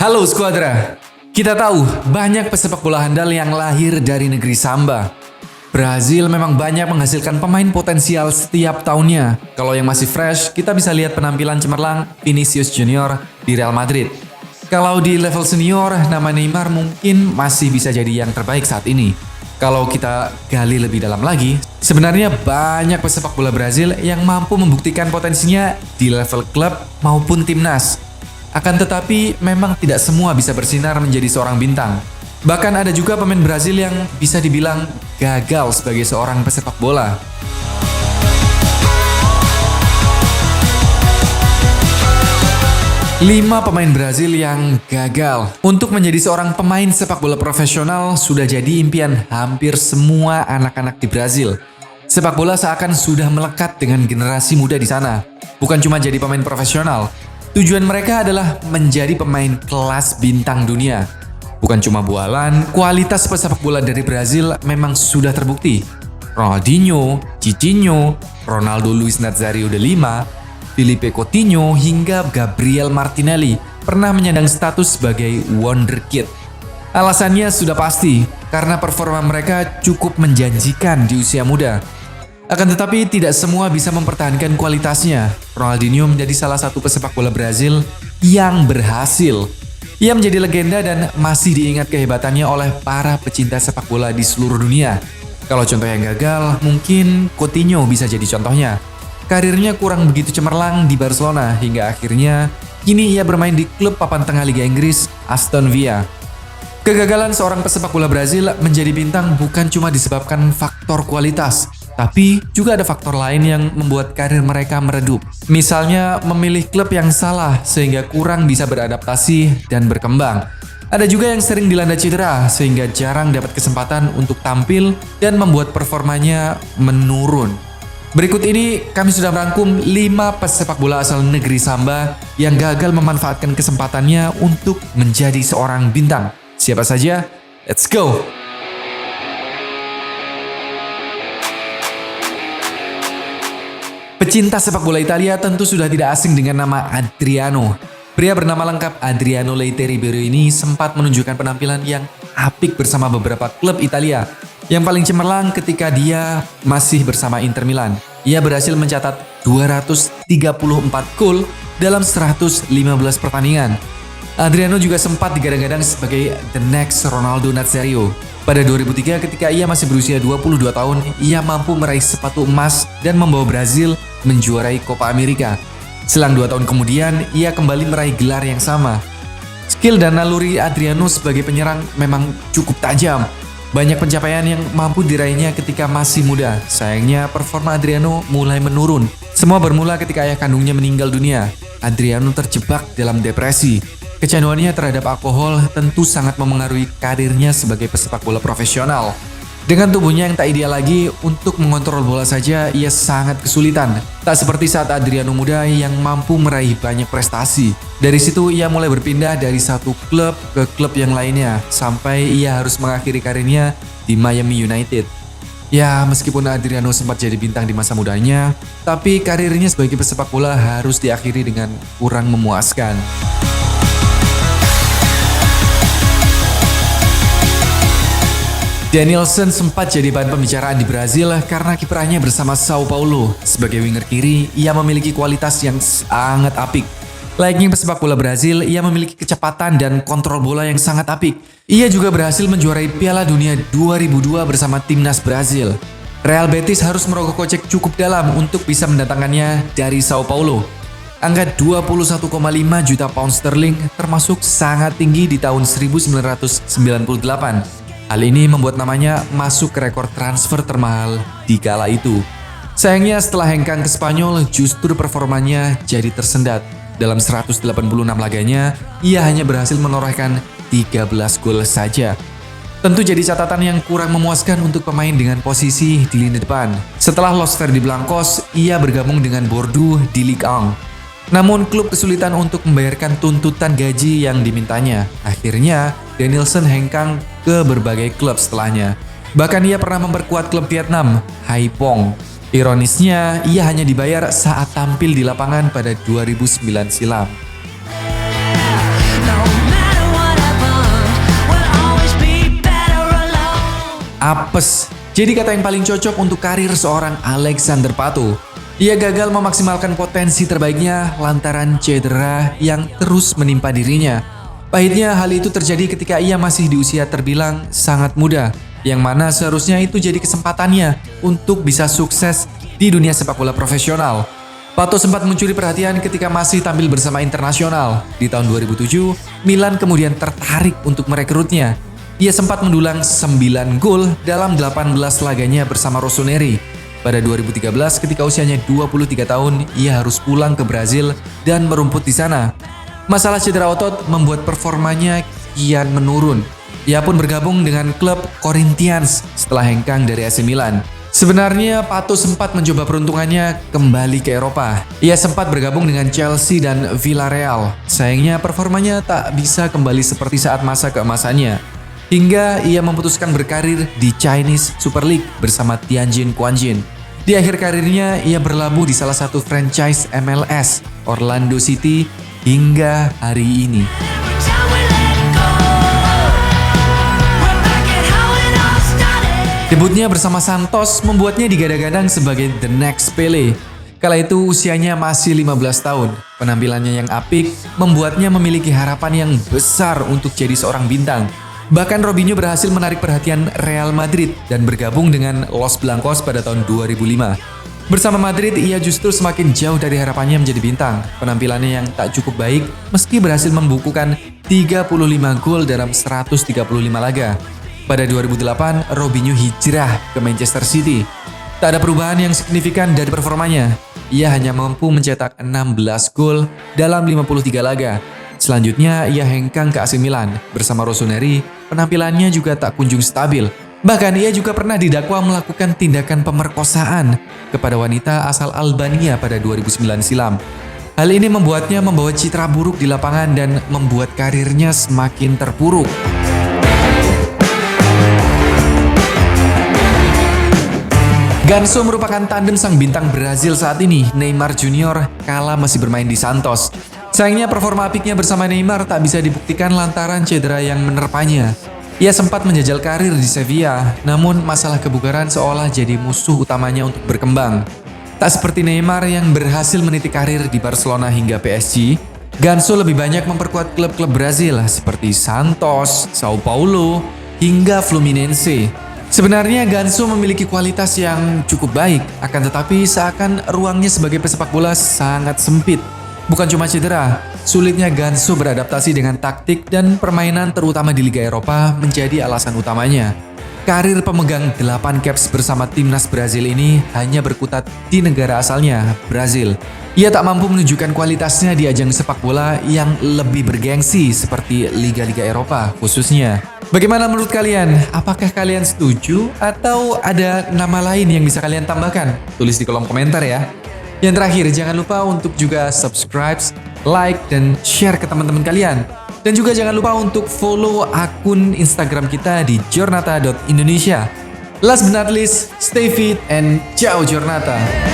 Halo Squadra, kita tahu banyak pesepak bola handal yang lahir dari negeri Samba. Brazil memang banyak menghasilkan pemain potensial setiap tahunnya. Kalau yang masih fresh, kita bisa lihat penampilan cemerlang Vinicius Junior di Real Madrid. Kalau di level senior, nama Neymar mungkin masih bisa jadi yang terbaik saat ini. Kalau kita gali lebih dalam lagi, sebenarnya banyak pesepak bola Brazil yang mampu membuktikan potensinya di level klub maupun timnas. Akan tetapi, memang tidak semua bisa bersinar menjadi seorang bintang. Bahkan ada juga pemain Brazil yang bisa dibilang gagal sebagai seorang pesepak bola. Lima pemain Brazil yang gagal. Untuk menjadi seorang pemain sepak bola profesional sudah jadi impian hampir semua anak-anak di Brazil. Sepak bola seakan sudah melekat dengan generasi muda di sana. Bukan cuma jadi pemain profesional, tujuan mereka adalah menjadi pemain kelas bintang dunia. Bukan cuma bualan, kualitas pesepak bola dari Brazil memang sudah terbukti. Ronaldinho, Cicinho, Ronaldo Luiz Nazario de Lima, Felipe Coutinho hingga Gabriel Martinelli pernah menyandang status sebagai wonderkid. Alasannya sudah pasti, karena performa mereka cukup menjanjikan di usia muda. Akan tetapi tidak semua bisa mempertahankan kualitasnya. Ronaldinho menjadi salah satu pesepak bola Brazil yang berhasil. Ia menjadi legenda dan masih diingat kehebatannya oleh para pecinta sepak bola di seluruh dunia. Kalau contoh yang gagal, mungkin Coutinho bisa jadi contohnya. Karirnya kurang begitu cemerlang di Barcelona hingga akhirnya kini ia bermain di klub papan tengah Liga Inggris, Aston Villa. Kegagalan seorang pesepak bola Brazil menjadi bintang bukan cuma disebabkan faktor kualitas, tapi juga ada faktor lain yang membuat karir mereka meredup. Misalnya memilih klub yang salah sehingga kurang bisa beradaptasi dan berkembang. Ada juga yang sering dilanda cedera sehingga jarang dapat kesempatan untuk tampil dan membuat performanya menurun. Berikut ini kami sudah merangkum 5 pesepak bola asal negeri Samba yang gagal memanfaatkan kesempatannya untuk menjadi seorang bintang. Siapa saja? Let's go! Pecinta sepak bola Italia tentu sudah tidak asing dengan nama Adriano. Pria bernama lengkap Adriano Leite Ribeiro ini sempat menunjukkan penampilan yang apik bersama beberapa klub Italia. Yang paling cemerlang ketika dia masih bersama Inter Milan. Ia berhasil mencatat 234 gol dalam 115 pertandingan. Adriano juga sempat digadang-gadang sebagai the next Ronaldo Nazario. Pada 2003 ketika ia masih berusia 22 tahun, ia mampu meraih sepatu emas dan membawa Brazil menjuarai Copa America. Selang 2 tahun kemudian, ia kembali meraih gelar yang sama. Skill dan naluri Adriano sebagai penyerang memang cukup tajam. Banyak pencapaian yang mampu diraihnya ketika masih muda. Sayangnya, performa Adriano mulai menurun. Semua bermula ketika ayah kandungnya meninggal dunia. Adriano terjebak dalam depresi. Kecanduannya terhadap alkohol tentu sangat memengaruhi karirnya sebagai pesepak bola profesional. Dengan tubuhnya yang tak ideal lagi, untuk mengontrol bola saja ia sangat kesulitan. Tak seperti saat Adriano muda yang mampu meraih banyak prestasi. Dari situ ia mulai berpindah dari satu klub ke klub yang lainnya, sampai ia harus mengakhiri karirnya di Miami United. Ya, meskipun Adriano sempat jadi bintang di masa mudanya, tapi karirnya sebagai pesepak bola harus diakhiri dengan kurang memuaskan. Denilson sempat jadi bahan pembicaraan di Brazil karena kiprahnya bersama Sao Paulo. Sebagai winger kiri, ia memiliki kualitas yang sangat apik. Layaknya pesepak bola Brazil, ia memiliki kecepatan dan kontrol bola yang sangat apik. Ia juga berhasil menjuarai Piala Dunia 2002 bersama timnas Brazil. Real Betis harus merogoh kocek cukup dalam untuk bisa mendatangkannya dari Sao Paulo. Angka 21,5 juta pound sterling termasuk sangat tinggi di tahun 1998. Hal ini membuat namanya masuk ke rekor transfer termahal di kala itu. Sayangnya setelah hengkang ke Spanyol, justru performanya jadi tersendat. Dalam 186 laganya, ia hanya berhasil menorehkan 13 gol saja. Tentu jadi catatan yang kurang memuaskan untuk pemain dengan posisi di lini depan. Setelah Los Verdiblancos, ia bergabung dengan Bordeaux di Ligue 1. Namun klub kesulitan untuk membayarkan tuntutan gaji yang dimintanya. Akhirnya, Denilson hengkang ke berbagai klub setelahnya. Bahkan ia pernah memperkuat klub Vietnam, Haiphong. Ironisnya, ia hanya dibayar saat tampil di lapangan pada 2009 silam. No matter apes. Jadi kata yang paling cocok untuk karir seorang Alexander Pato. Ia gagal memaksimalkan potensi terbaiknya lantaran cedera yang terus menimpa dirinya. Pahitnya hal itu terjadi ketika ia masih di usia terbilang sangat muda, yang mana seharusnya itu jadi kesempatannya untuk bisa sukses di dunia sepak bola profesional. Pato sempat mencuri perhatian ketika masih tampil bersama Internasional. Di tahun 2007, Milan kemudian tertarik untuk merekrutnya. Ia sempat mendulang 9 gol dalam 18 laganya bersama Rossoneri. Pada 2013 ketika usianya 23 tahun, ia harus pulang ke Brazil dan merumput di sana. Masalah cedera otot membuat performanya kian menurun. Ia pun bergabung dengan klub Corinthians setelah hengkang dari AC Milan. Sebenarnya Pato sempat mencoba peruntungannya kembali ke Eropa. Ia sempat bergabung dengan Chelsea dan Villarreal. Sayangnya performanya tak bisa kembali seperti saat masa keemasannya. Hingga ia memutuskan berkarir di Chinese Super League bersama Tianjin Quanjin. Di akhir karirnya, ia berlabuh di salah satu franchise MLS, Orlando City, hingga hari ini. Debutnya bersama Santos membuatnya digadang-gadang sebagai the next Pele. Kala itu usianya masih 15 tahun. Penampilannya yang apik membuatnya memiliki harapan yang besar untuk jadi seorang bintang. Bahkan Robinho berhasil menarik perhatian Real Madrid dan bergabung dengan Los Blancos pada tahun 2005. Bersama Madrid, ia justru semakin jauh dari harapannya menjadi bintang. Penampilannya yang tak cukup baik meski berhasil membukukan 35 gol dalam 135 laga. Pada 2008, Robinho hijrah ke Manchester City. Tak ada perubahan yang signifikan dari performanya. Ia hanya mampu mencetak 16 gol dalam 53 laga. Selanjutnya, ia hengkang ke AC Milan. Bersama Rossoneri, penampilannya juga tak kunjung stabil. Bahkan ia juga pernah didakwa melakukan tindakan pemerkosaan kepada wanita asal Albania pada 2009 silam. Hal ini membuatnya membawa citra buruk di lapangan dan membuat karirnya semakin terpuruk. Ganso merupakan tandem sang bintang Brazil saat ini, Neymar Junior, kala masih bermain di Santos. Sayangnya performa apiknya bersama Neymar tak bisa dibuktikan lantaran cedera yang menerpanya. Ia sempat menjajal karir di Sevilla, namun masalah kebugaran seolah jadi musuh utamanya untuk berkembang. Tak seperti Neymar yang berhasil meniti karir di Barcelona hingga PSG, Ganso lebih banyak memperkuat klub-klub Brazil seperti Santos, Sao Paulo, hingga Fluminense. Sebenarnya Ganso memiliki kualitas yang cukup baik, akan tetapi seakan ruangnya sebagai pesepak bola sangat sempit. Bukan cuma cedera, sulitnya Ganso beradaptasi dengan taktik dan permainan terutama di Liga Eropa menjadi alasan utamanya. Karir pemegang 8 caps bersama timnas Brazil ini hanya berkutat di negara asalnya, Brazil. Ia tak mampu menunjukkan kualitasnya di ajang sepak bola yang lebih bergengsi seperti Liga-Liga Eropa khususnya. Bagaimana menurut kalian? Apakah kalian setuju atau ada nama lain yang bisa kalian tambahkan? Tulis di kolom komentar ya. Yang terakhir, jangan lupa untuk juga subscribe, like, dan share ke teman-teman kalian. Dan juga jangan lupa untuk follow akun Instagram kita di jornata.indonesia. Last but not least, stay fit and ciao Jornata!